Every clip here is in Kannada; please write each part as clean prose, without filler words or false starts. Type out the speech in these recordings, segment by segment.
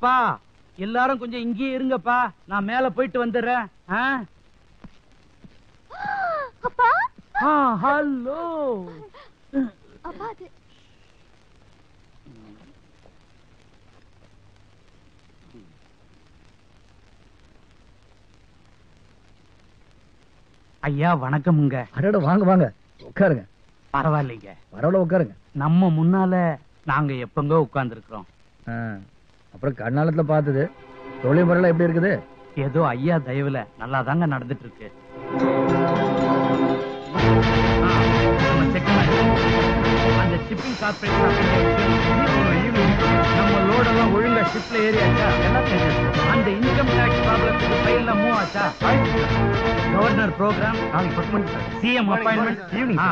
அப்பா எல்லாரும் கொஞ்சம் இங்கேயே இருங்கப்பா, நான் மேல போயிட்டு வந்துடுறேன். அப்பா ஹலோ அப்பா. அது ஐயா வணக்கமுங்க. அடட வாங்க வாங்க உட்காருங்க. பரவாயில்லைங்க, பரவாயில்ல உட்காருங்க. நம்ம முன்னால நாங்க எப்பங்க உட்கார்ந்து இருக்கிறோம். அப்புறம் கண்ணாலத்துல பார்த்தது தொழில் முறையில எப்படி இருக்குது? ஏதோ ஐயா தயவுல நல்லா தாங்க நடந்துட்டு இருக்கு. அந்த ஷிப்பிங் நம்ம லோடெல்லாம் ஒழுங்கா ஷிப்ல ஏறியாச்சா? அந்த இன்கம் டாக்ஸ் ப்ராப்ளத்துக்கு ஃபைல்லாம் மூவ் ஆச்சா? கவர்னர் ப்ரோக்ராம் நாளைக்கு 10 மணிக்கு, சிஎம் அப்பாயின்மெண்ட் ஈவினிங்.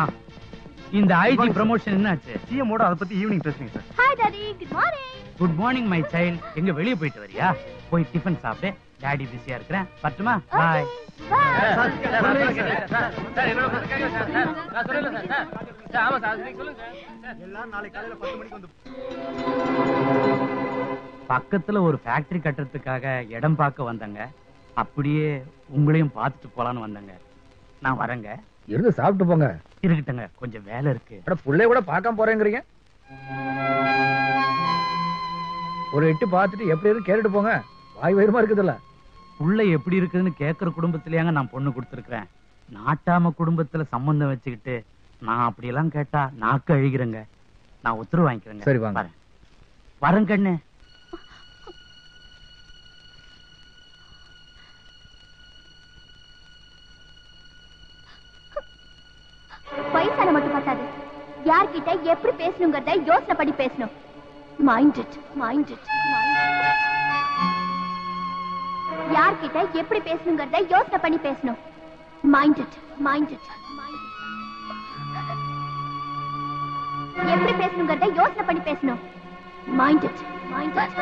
இந்த ஐஜி ப்ரமோஷன் என்னாச்சு? சிஎம் ஓட அத பத்தி ஈவினிங் பேசுங்க sir. Hi daddy, good morning. Good morning my child. எங்க வெளிய போயிட்டு வரியா? போய் டிஃபன் சாப்பிடு. டாடி பிஸியா இருக்கிறேன், பட்டுமா? பாய். பக்கத்துல ஒரு ஃபேக்டரி கட்டுறதுக்காக இடம் பார்க்க வந்தங்க. அப்படியே உங்களையும் பார்த்துட்டு போலான்னு வந்தங்க. நான் வரேங்க. இருந்து சாப்பிட்டு போங்க. இருக்கட்டுங்க, கொஞ்சம் வேலை இருக்கு. புள்ளைய கூட பார்க்காம போறேங்கிறீங்க. ஒரு எட்டு பார்த்துட்டு எப்படி இருக்கு கேட்டுட்டு போங்க. வாய் வயிறுமா இருக்குதுல்ல. புள்ள எப்படி இருக்குதுன்னு கேட்கற குடும்பத்திலேயாங்க நான் பொண்ணு கொடுத்துருக்கிறேன். நாட்டாம குடும்பத்துல சம்பந்தம் வச்சுக்கிட்டு நான் அப்படியெல்லாம் கேட்டா நாக்கு அழிகிறேங்க. நான் உத்தரவு வாங்கிக்கிறேங்க. சரி வாங்க. வரேன் கண்ணு. வயசான மட்டும் பார்த்தாது, யார்கிட்ட எப்படி பேசணுங்கிறத யோசனை பண்ணி பேசணும். Mind it, mind it. யார்கிட்ட எப்படி பேசணுங்கிறத யோசனை பண்ணி பேசணும். Mind it, mind it. எப்படி பேசணுங்கிறத யோசனை பண்ணி பேசணும். Mind it, mind it.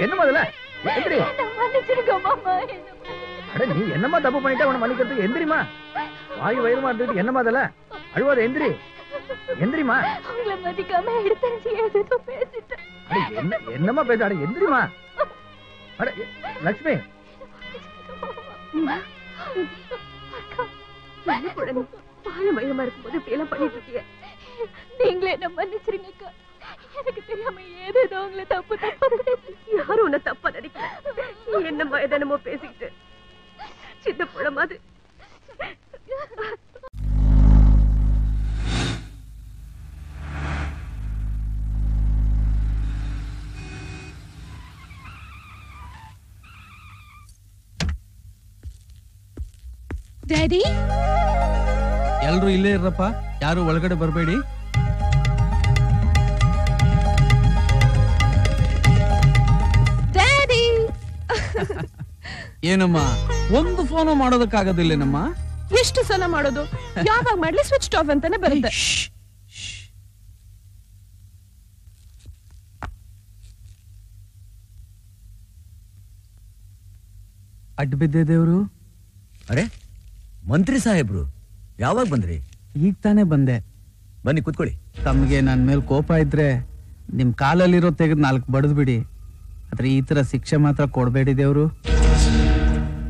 என்ன முதல்ல நீ என்னமா தப்பு பண்ணிட்டா உன மன்னிக்கிறதுக்கு எந்திரிமா. வாயு வயிறுமா இருந்துட்டு என்னமா அதல அழுவாத. எந்திரி, எந்திரிமா. உங்களை மதிக்காம எடுத்து ஏதோ பேசிட்டேன். என்னமா பேசாட? எந்திரிமா. லட்சுமி, வாழ வயிறுமா இருக்கும்போது இப்படி எல்லாம் பண்ணிட்டு இருக்கீங்க. நீங்களே என்ன மன்னிச்சிருங்க. எனக்கு தெரியாம ஏதோ உங்களை தப்பு யாரும் உன்னை தப்பா நினைக்கல. என்னம்மா எதனமோ பேசிக்கிட்டு சின்ன புள்ள மாதிரி. ಡ್ಯಾಡಿ, ಎಲ್ರು ಇಲ್ಲೇ ಇರ್ರಪ್ಪ, ಯಾರು ಒಳಗಡೆ ಬರಬೇಡಿ. ಡ್ಯಾಡಿ ಏನಮ್ಮ ಒಂದು ಫೋನ್ ಮಾಡೋದಕ್ಕಾಗೋದಿಲ್ಲೇನಮ್ಮ? ಎಷ್ಟು ಸಲ ಮಾಡೋದು? ಯಾವಾಗ ಮಾಡ್ಲಿ ಸ್ವಿಚ್ ಆಫ್ ಅಂತಾನೆ ಬರುತ್ತೆ. ಅಡ್ಡ ಬಿದ್ದೆ ದೇವ್ರು. ಅರೆ ಮಂತ್ರಿ ಸಾಹೇಬ್ರು ಯಾವಾಗ ಬಂದ್ರಿ? ಈಗ ತಾನೇ ಬಂದೆ. ಬನ್ನಿ ಕೂತ್ಕೊಳ್ಳಿ. ತಮ್ಗೆ ನನ್ ಮೇಲೆ ಕೋಪ ಇದ್ರೆ ನಿಮ್ ಕಾಲಲ್ಲಿರೋ ತೆಗೆದು 4 ಬಡದ್ ಬಿಡಿ. ಆದ್ರೆ ಈ ತರ ಶಿಕ್ಷೆ ಮಾತ್ರ ಕೊಡ್ಬೇಡಿ ದೇವ್ರು.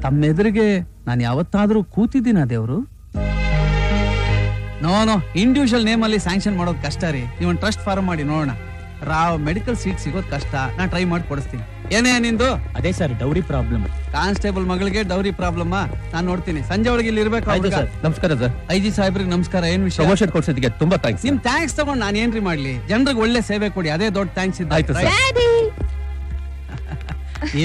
ತಮ್ಮ ಎದುರಿಗೆ ನಾನು ಯಾವತ್ತಾದ್ರೂ ಕೂತಿದ್ದೀನ ದೇವ್ರು? ನೋ ಇಂಡಿವಿಜುವಲ್ ನೇಮ್ ಅಲ್ಲಿ ಸ್ಯಾಂಕ್ಷನ್ ಮಾಡೋದು ಕಷ್ಟ ರೀ. ನೀವೊಂದು ಟ್ರಸ್ಟ್ ಫಾರ್ಮ್ ಮಾಡಿ ನೋಡೋಣ. ರಾವ್ ಮೆಡಿಕಲ್ ಸೀಟ್ ಸಿಗೋದು ಕಷ್ಟ. ನಾನು ಟ್ರೈ ಮಾಡಿ ಕೊಡಿಸ್ತೀನಿ. ಏನೇ ನಿಂದು? ಅದೇ ಸರ್, ಡೌರಿ ಪ್ರಾಬ್ಲಮ್. ಕಾನ್ಸ್ಟೇಬಲ್ ಮಗಳಿಗೆ ಡೌರಿ ಪ್ರಾಬ್ಲಮ್. ನಾನು ನೋಡ್ತೀನಿ. ಸಂಜೆ ಒಳಗೆ ಇಲ್ಲಿ ಇರ್ಬೇಕು. ನಮಸ್ಕಾರ ಸರ್. ಐಜಿ ಸಾಹೇಬ್ರಿಗೆ ನಮಸ್ಕಾರ. ಏನ್ ವಿಷಯ? ಪ್ರಮೋಷನ್ ಕೊಡ್ಸೋದಕ್ಕೆ ತುಂಬಾ ಥ್ಯಾಂಕ್ಸ್. ನಿಮ್ ಥ್ಯಾಂಕ್ಸ್ ತಗೊಂಡು ನಾನು ಏನ್ರಿ ಮಾಡ್ಲಿ? ಜನರಿಗೆ ಒಳ್ಳೆ ಸೇವೆ ಕೊಡಿ, ಅದೇ ದೊಡ್ಡ ಥ್ಯಾಂಕ್ಸ್ ಇದ್ದ. ಆಯ್ತು ಸರ್.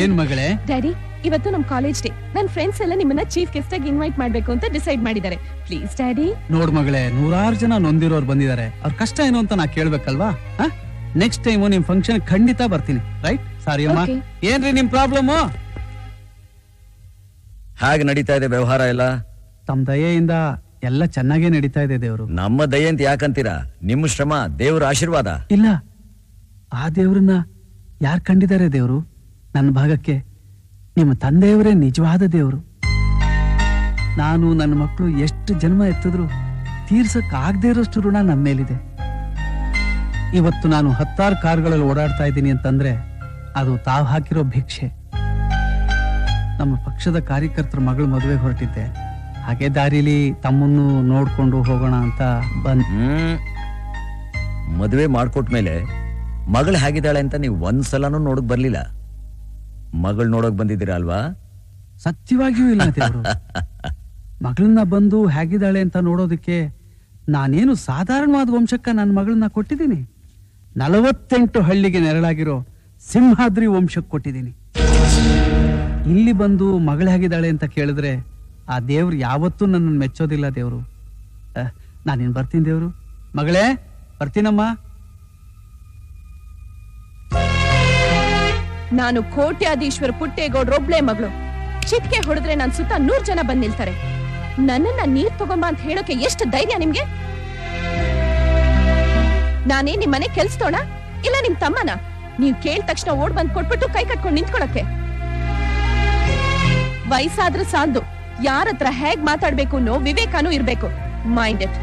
ಏನ್ ಮಗಳೇ? ಡ್ಯಾಡಿ, ಇವತ್ತು ನಮ್ ಕಾಲೇಜ್ ಡೇ. ನನ್ ಫ್ರೆಂಡ್ಸ್ ಎಲ್ಲ ನಿಮ್ಮನ್ನ ಚೀಫ್ ಗೆಸ್ಟ್ ಆಗಿ ಇನ್ವೈಟ್ ಮಾಡ್ಬೇಕು ಅಂತ ಡಿಸೈಡ್ ಮಾಡಿದ್ದಾರೆ. Please daddy. ನೋಡ್ ಮಗಳೇ, 100 ಜನ ನೊಂದಿರೋರು ಬಂದಿದ್ದಾರೆ. ಅವ್ರ ಕಷ್ಟ ಏನು ಅಂತ ನಾ ಕೇಳ್ಬೇಕಲ್ವಾ? ನೆಕ್ಸ್ಟ್ ಟೈಮ್ ನಿಮ್ ಫಂಕ್ಷನ್ ಖಂಡಿತ ಬರ್ತೀನಿ. ರೈಟ್? ಸಾರಿ ಅಮ್ಮ. ಏನ್ರಿ ನಿಮ್ ಪ್ರಾಬ್ಲಮ್? ಹಾಗೆ ನಡೀತಾ ಇದೆ ವ್ಯವಹಾರ ಎಲ್ಲ? ತಮ್ಮ ದಯೆಯಿಂದ ಎಲ್ಲ ಚೆನ್ನಾಗೇ ನಡೀತಾ ಇದೆ ದೇವ್ರು. ನಮ್ಮ ದಯೆ ಅಂತ ಯಾಕಂತೀರಾ? ನಿಮ್ಮ ಶ್ರಮ ದೇವರ ಆಶೀರ್ವಾದ. ಇಲ್ಲ, ಆ ದೇವ್ರನ್ನ ಯಾರ್ ಕಂಡಿದ್ದಾರೆ ದೇವ್ರು? ನನ್ನ ಭಾಗಕ್ಕೆ ನಿಮ್ಮ ತಂದೆಯವರೇ ನಿಜವಾದ ದೇವರು. ನಾನು ನನ್ನ ಮಕ್ಕಳು ಎಷ್ಟು ಜನ್ಮ ಎತ್ತಿದ್ರು ತೀರ್ಸಕ್ ಆಗದೆ ಇರೋಷ್ಟು ಋಣ ನಮ್ಮ ಮೇಲಿದೆ. ಇವತ್ತು ನಾನು 10 ಕಾರುಗಳಲ್ಲಿ ಓಡಾಡ್ತಾ ಇದ್ದೀನಿ ಅಂತಂದ್ರೆ ಅದು ತಾವು ಹಾಕಿರೋ ಭಿಕ್ಷೆ. ನಮ್ಮ ಪಕ್ಷದ ಕಾರ್ಯಕರ್ತರ ಮಗಳು ಮದುವೆಗೆ ಹೊರಟಿದ್ದೆ. ಹಾಗೆ ದಾರಿಲಿ ತಮ್ಮನ್ನು ನೋಡ್ಕೊಂಡು ಹೋಗೋಣ ಅಂತ ಮದುವೆ ಮಾಡ್ಕೊಟ್ಮೇಲೆ ಮಗಳು ಹೇಗಿದ್ದಾಳೆ ಅಂತ ನೀವು ಒಂದ್ಸಲನೂ ನೋಡಕ್ ಬರ್ಲಿಲ್ಲ. ಮಗಳು ನೋಡಕ್ ಬಂದಿದ್ದೀರಾ ಅಲ್ವಾ? ಸತ್ಯವಾಗಿಯೂ ಇಲ್ಲ ದೇವರು. ಮಗಳನ್ನ ಬಂದು ಹೇಗಿದ್ದಾಳೆ ಅಂತ ನೋಡೋದಕ್ಕೆ ನಾನೇನು ಸಾಧಾರಣವಾದ ವಂಶಕ್ಕ ನನ್ನ ಮಗಳನ್ನ ಕೊಟ್ಟಿದ್ದೀನಿ. 48 ಹಳ್ಳಿಗೆ ನೆರಳಾಗಿರೋ ಸಿಂಹಾದ್ರಿ ವಂಶಕ್ಕೆ ಕೊಟ್ಟಿದ್ದೀನಿ. ಇಲ್ಲಿ ಬಂದು ಮಗಳು ಹೇಗಿದ್ದಾಳೆ ಅಂತ ಕೇಳಿದ್ರೆ ಆ ದೇವ್ರು ಯಾವತ್ತೂ ನನ್ನನ್ನು ಮೆಚ್ಚೋದಿಲ್ಲ ದೇವ್ರು. ನಾನೇನ್ ಬರ್ತೀನಿ ದೇವ್ರು. ಮಗಳೇ ಬರ್ತೀನಮ್ಮ. ನಾನು ಕೋಟ್ಯಾಧೀಶ್ವರ ಪುಟ್ಟೇಗೌಡ್ರೊಬ್ಳೆ ಮಗಳು. ಚಿಟ್ಕೆ ಹೊಡೆದ್ರೆ ನನ್ ಸುತ್ತ 100 ಜನ ಬಂದ್ ನಿಲ್ತಾರೆ. ನನ್ನನ್ನ ನೀರ್ ತಗೊಂಬ ಅಂತ ಹೇಳೋಕೆ ಎಷ್ಟು ಧೈರ್ಯ ನಿಮ್ಗೆ? ನಾನೇ ನಿಮ್ ಮನೆ ಕೆಲ್ಸದೋಣ ಇಲ್ಲ ನಿಮ್ ತಮ್ಮನ? ನೀವ್ ಕೇಳಿದ ತಕ್ಷಣ ಓಡ್ ಬಂದ್ ಕೊಟ್ಬಿಟ್ಟು ಕೈ ಕಟ್ಕೊಂಡು ನಿಂತ್ಕೊಳಕ್ಕೆ? ವಯಸ್ಸಾದ್ರೂ ಸಾಲ್ದು, ಯಾರ ಹತ್ರ ಹೇಗ್ ಮಾತಾಡ್ಬೇಕು ಅನ್ನೋ ವಿವೇಕನೂ ಇರ್ಬೇಕು. Mind it.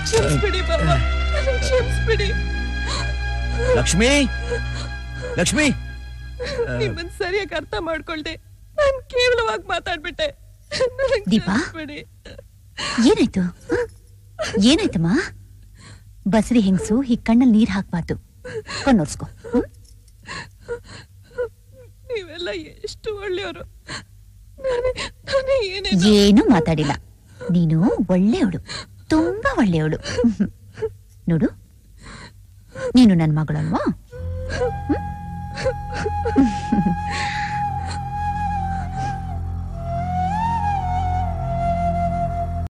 ಕ್ಷಮಿಸ್ಬಿಡಿ ಬಾಬಾ, ಕ್ಷಮಿಸ್ಬಿಡಿ. ಲಕ್ಷ್ಮಿ, ಲಕ್ಷ್ಮಿ, ನಿಮ್ಮನ್ ಸರಿಯಾಗಿ ಅರ್ಥ ಮಾಡ್ಕೊಳ್ದೆ ನಾನ್ ಕೇವಲವಾಗಿ ಮಾತಾಡ್ಬಿಟ್ಟೆ. ದೀಪಾ, ಏನಾಯ್ತು? ಏನಾಯ್ತಮ್ಮ? ಬಸರಿ ಹೆಂಗಸು ಹೀಗ್ ಕಣ್ಣಲ್ಲಿ ನೀರ್ ಹಾಕ್ಬಾರ್ದು. ಕಣ್ಣೋರ್ಸ್ಕೊ. ನೀವೆಲ್ಲ ಎಷ್ಟು ಒಳ್ಳೆಯವರು. ಏನು ಮಾತಾಡಿಲ್ಲ. ನೀನು ಒಳ್ಳೆಯವಳು, ತುಂಬಾ ಒಳ್ಳೆಯವಳು. ನೋಡು, ನೀನು ನನ್ ಮಗಳಲ್ವಾ?